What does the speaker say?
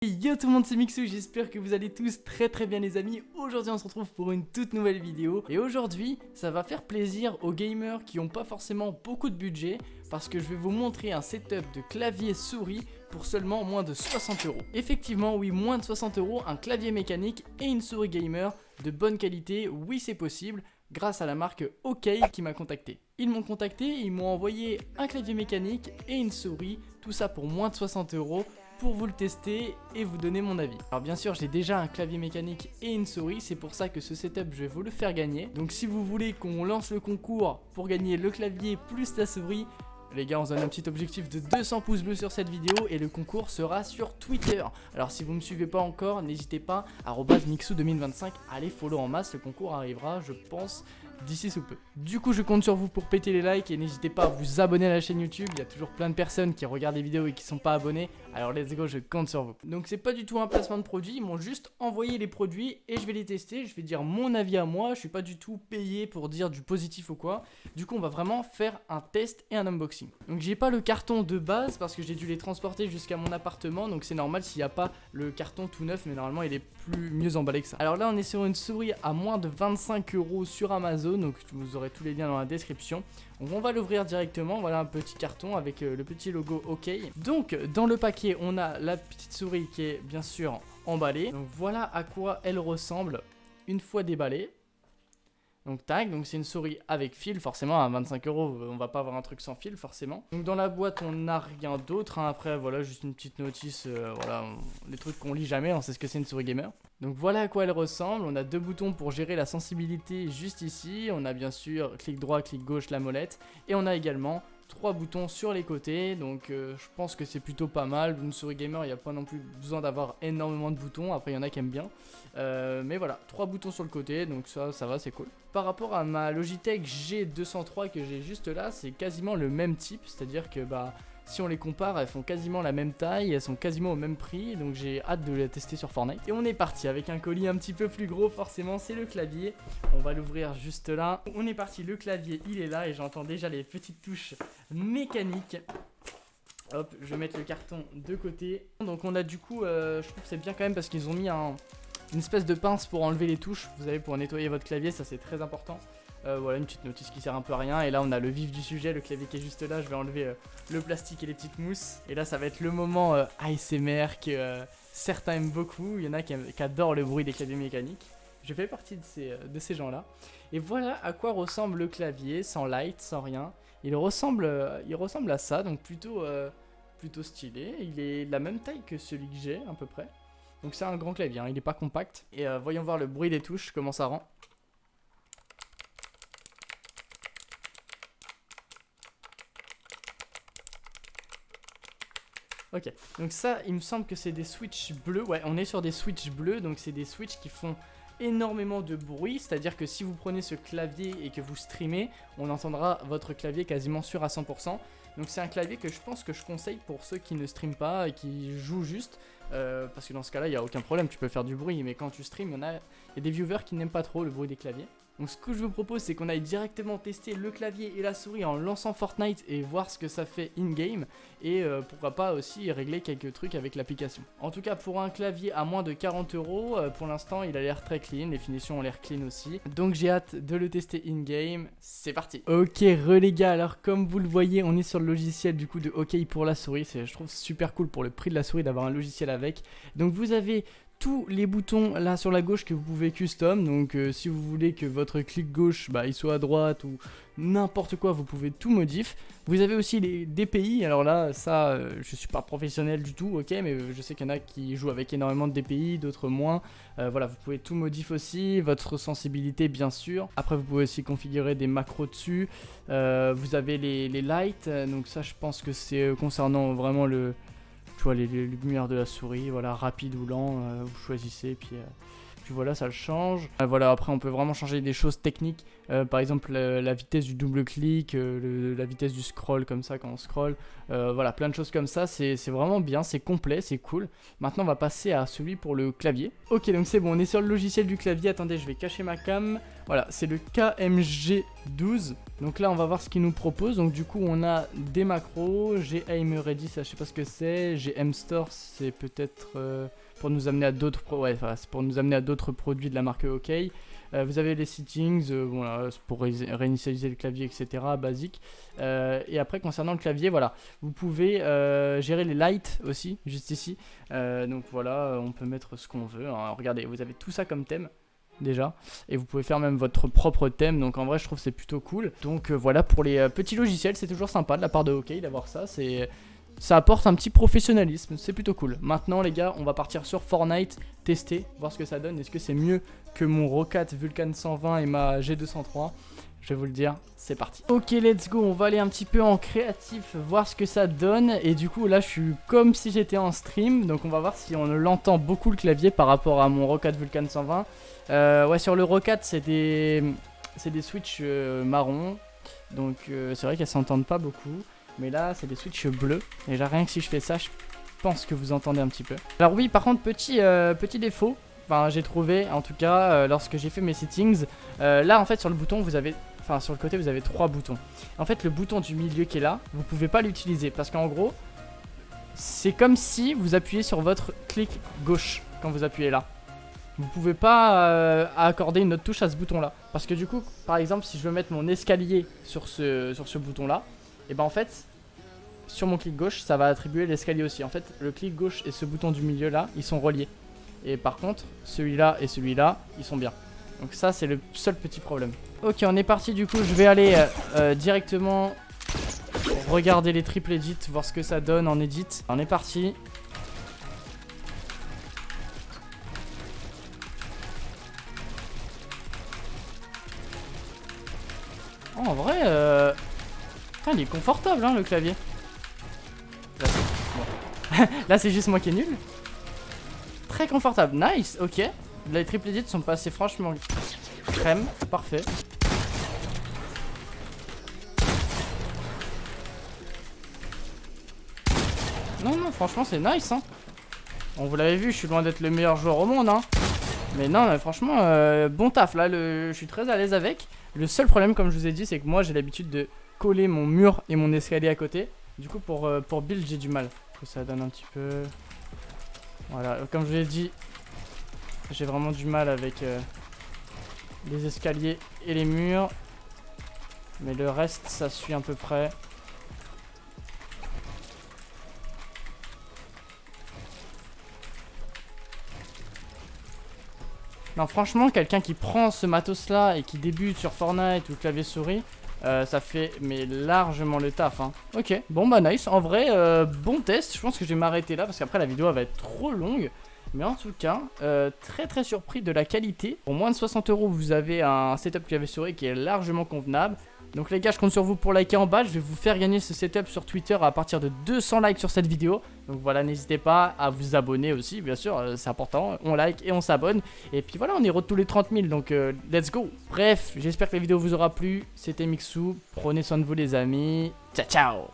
Yo tout le monde, c'est Mixou, j'espère que vous allez tous très bien les amis. Aujourd'hui on se retrouve pour une toute nouvelle vidéo. Et aujourd'hui ça va faire plaisir aux gamers qui n'ont pas forcément beaucoup de budget, parce que je vais vous montrer un setup de clavier souris pour seulement moins de 60 €. Effectivement oui, moins de 60 €, un clavier mécanique et une souris gamer de bonne qualité, oui c'est possible, grâce à la marque OK qui m'a contacté. Ils m'ont contacté, ils m'ont envoyé un clavier mécanique et une souris, tout ça pour moins de 60 € pour vous le tester et vous donner mon avis. Alors bien sûr j'ai déjà un clavier mécanique et une souris, c'est pour ça que ce setup je vais vous le faire gagner. Donc si vous voulez qu'on lance le concours pour gagner le clavier plus la souris, les gars on se donne un petit objectif de 200 pouces bleus sur cette vidéo et le concours sera sur Twitter. Alors si vous ne me suivez pas encore, n'hésitez pas, @mixou2025, allez follow en masse, le concours arrivera je pense d'ici sous peu. Du coup je compte sur vous pour péter les likes et n'hésitez pas à vous abonner à la chaîne YouTube, il y a toujours plein de personnes qui regardent les vidéos et qui sont pas abonnés, alors let's go, je compte sur vous. Donc c'est pas du tout un placement de produit, ils m'ont juste envoyé les produits et je vais les tester, je vais dire mon avis à moi, je suis pas du tout payé pour dire du positif ou quoi. Du coup on va vraiment faire un test et un unboxing. Donc j'ai pas le carton de base parce que j'ai dû les transporter jusqu'à mon appartement, donc c'est normal s'il n'y a pas le carton tout neuf, mais normalement il est plus mieux emballé que ça. Alors là on est sur une souris à moins de 25 € sur Amazon, donc vous aurez tous les liens dans la description. Donc on va l'ouvrir directement, voilà un petit carton avec le petit logo OK. Donc dans le paquet on a la petite souris qui est bien sûr emballée. Donc voilà à quoi elle ressemble une fois déballée. Donc tac, donc c'est une souris avec fil, forcément à 25 € on va pas avoir un truc sans fil forcément. Donc dans la boîte on n'a rien d'autre, hein. Après voilà juste une petite notice, voilà les trucs qu'on lit jamais, on sait ce que c'est une souris gamer. Donc voilà à quoi elle ressemble, on a deux boutons pour gérer la sensibilité juste ici, on a bien sûr clic droit, clic gauche, la molette, et on a également 3 boutons sur les côtés, donc je pense que c'est plutôt pas mal. Une souris gamer il n'y a pas non plus besoin d'avoir énormément de boutons, après il y en a qui aiment bien, mais voilà, 3 boutons sur le côté, donc ça va, c'est cool. Par rapport à ma Logitech G203 que j'ai juste là, c'est quasiment le même type, c'est à dire que si on les compare, elles font quasiment la même taille, elles sont quasiment au même prix, donc j'ai hâte de les tester sur Fortnite. Et on est parti avec un colis un petit peu plus gros, forcément c'est le clavier. On va l'ouvrir juste là. On est parti, le clavier il est là et j'entends déjà les petites touches mécaniques. Hop, je vais mettre le carton de côté. Donc on a du coup, je trouve que c'est bien quand même parce qu'ils ont mis une espèce de pince pour enlever les touches. Vous savez, pour nettoyer votre clavier, ça c'est très important. Voilà une petite notice qui sert un peu à rien. Et là on a le vif du sujet, le clavier qui est juste là. Je vais enlever le plastique et les petites mousses. Et là ça va être le moment ASMR que certains aiment beaucoup. Il y en a qui adorent le bruit des claviers mécaniques. Je fais partie de ces gens là. Et voilà à quoi ressemble le clavier, sans light, sans rien. Il ressemble à ça, donc plutôt stylé. Il est de la même taille que celui que j'ai à peu près. Donc c'est un grand clavier, hein. Il n'est pas compact. Et voyons voir le bruit des touches, comment ça rend. Ok, donc ça, il me semble que c'est des switches bleus. Ouais, on est sur des switches bleus, donc c'est des switches qui font énormément de bruit. C'est-à-dire que si vous prenez ce clavier et que vous streamez, on entendra votre clavier quasiment sûr à 100%. Donc c'est un clavier que je pense que je conseille pour ceux qui ne streament pas et qui jouent juste. Parce que dans ce cas-là, il n'y a aucun problème, tu peux faire du bruit. Mais quand tu streams, il y a des viewers qui n'aiment pas trop le bruit des claviers. Donc ce que je vous propose, c'est qu'on aille directement tester le clavier et la souris en lançant Fortnite et voir ce que ça fait in-game. Et pourquoi pas aussi régler quelques trucs avec l'application. En tout cas, pour un clavier à moins de 40 €, pour l'instant, il a l'air très clean. Les finitions ont l'air clean aussi. Donc j'ai hâte de le tester in-game. C'est parti. Ok, les gars, alors comme vous le voyez, on est sur le logiciel du coup de OK pour la souris. Je trouve super cool pour le prix de la souris d'avoir un logiciel avec. Donc vous avez tous les boutons là sur la gauche que vous pouvez custom, donc si vous voulez que votre clic gauche il soit à droite ou n'importe quoi, vous pouvez tout modifier. Vous avez aussi les DPI, alors là ça je suis pas professionnel du tout, ok, mais je sais qu'il y en a qui jouent avec énormément de DPI, d'autres moins. Voilà, vous pouvez tout modifier aussi, votre sensibilité bien sûr. Après vous pouvez aussi configurer des macros dessus. Vous avez les lights, donc ça je pense que c'est concernant vraiment tu vois les lumières de la souris, voilà, rapide ou lent, vous choisissez, puis voilà, ça le change. Voilà, après on peut vraiment changer des choses techniques, par exemple la vitesse du double clic, la vitesse du scroll comme ça quand on scroll, voilà, plein de choses comme ça, c'est vraiment bien, c'est complet, c'est cool. Maintenant on va passer à celui pour le clavier. Ok, donc c'est bon, on est sur le logiciel du clavier. Attendez, je vais cacher ma cam. Voilà, c'est le KMG12. Donc là, on va voir ce qu'il nous propose. Donc du coup, on a des macros. J'ai Aim Ready, ça je sais pas ce que c'est. J'ai M-Store, c'est peut-être pour nous amener à d'autres c'est pour nous amener à d'autres produits de la marque OK. Vous avez les settings, voilà, pour réinitialiser le clavier, etc. Basique. Et après, concernant le clavier, voilà, vous pouvez gérer les lights aussi, juste ici. Donc voilà, on peut mettre ce qu'on veut. Hein. Regardez, vous avez tout ça comme thème. Déjà, et vous pouvez faire même votre propre thème, donc en vrai je trouve c'est plutôt cool. Donc voilà, pour les petits logiciels, c'est toujours sympa de la part de OK d'avoir ça, ça apporte un petit professionnalisme, c'est plutôt cool. Maintenant les gars, on va partir sur Fortnite, tester, voir ce que ça donne. Est-ce que c'est mieux que mon Roccat Vulcan 120 et ma G203? Je vais vous le dire, c'est parti. Ok, let's go, on va aller un petit peu en créatif, voir ce que ça donne. Et du coup, là, je suis comme si j'étais en stream. Donc, on va voir si on l'entend beaucoup le clavier par rapport à mon Roccat Vulcan 120. Ouais, sur le Roccat, c'est des switches marron. Donc, c'est vrai qu'elles s'entendent pas beaucoup. Mais là, c'est des switches bleus. Et là, rien que si je fais ça, je pense que vous entendez un petit peu. Alors oui, par contre, petit défaut. Enfin, j'ai trouvé, en tout cas, lorsque j'ai fait mes settings. Là, en fait, sur le bouton, vous avez... Enfin, sur le côté, vous avez 3 boutons. En fait, le bouton du milieu qui est là, vous pouvez pas l'utiliser. Parce qu'en gros, c'est comme si vous appuyez sur votre clic gauche quand vous appuyez là. Vous pouvez pas accorder une autre touche à ce bouton-là. Parce que du coup, par exemple, si je veux mettre mon escalier sur ce bouton-là, et ben en fait, sur mon clic gauche, ça va attribuer l'escalier aussi. En fait, le clic gauche et ce bouton du milieu-là, ils sont reliés. Et par contre, celui-là et celui-là, ils sont bien. Donc ça, c'est le seul petit problème. Ok, on est parti du coup. Je vais aller directement regarder les triple edits, voir ce que ça donne en edit. On est parti. Oh, en vrai, putain, il est confortable, hein, le clavier. Là, c'est juste moi qui est nul. Très confortable, nice, ok. Les triple edits sont passés franchement crème, parfait. Non, non, franchement, c'est nice, hein. Bon, vous l'avez vu, je suis loin d'être le meilleur joueur au monde, hein. Mais non, mais franchement, bon taf, là, je suis très à l'aise avec. Le seul problème, comme je vous ai dit, c'est que moi, j'ai l'habitude de coller mon mur et mon escalier à côté. Du coup, pour build, j'ai du mal. Que ça donne un petit peu... Voilà, comme je vous l'ai dit, j'ai vraiment du mal avec les escaliers et les murs. Mais le reste, ça suit à peu près. Non, franchement, quelqu'un qui prend ce matos-là et qui débute sur Fortnite ou clavier souris, ça fait mais largement le taf, hein. Ok, bon bah nice, en vrai, bon test. Je pense que je vais m'arrêter là parce qu'après la vidéo elle va être trop longue. Mais en tout cas, très surpris de la qualité. Pour moins de 60 €, vous avez un setup clavier souris qui est largement convenable. Donc les gars, je compte sur vous pour liker en bas. Je vais vous faire gagner ce setup sur Twitter à partir de 200 likes sur cette vidéo. Donc voilà, n'hésitez pas à vous abonner aussi, bien sûr, c'est important. On like et on s'abonne. Et puis voilà, on est tous les 30 000, donc let's go. Bref, j'espère que la vidéo vous aura plu. C'était Mixou, prenez soin de vous les amis. Ciao, ciao.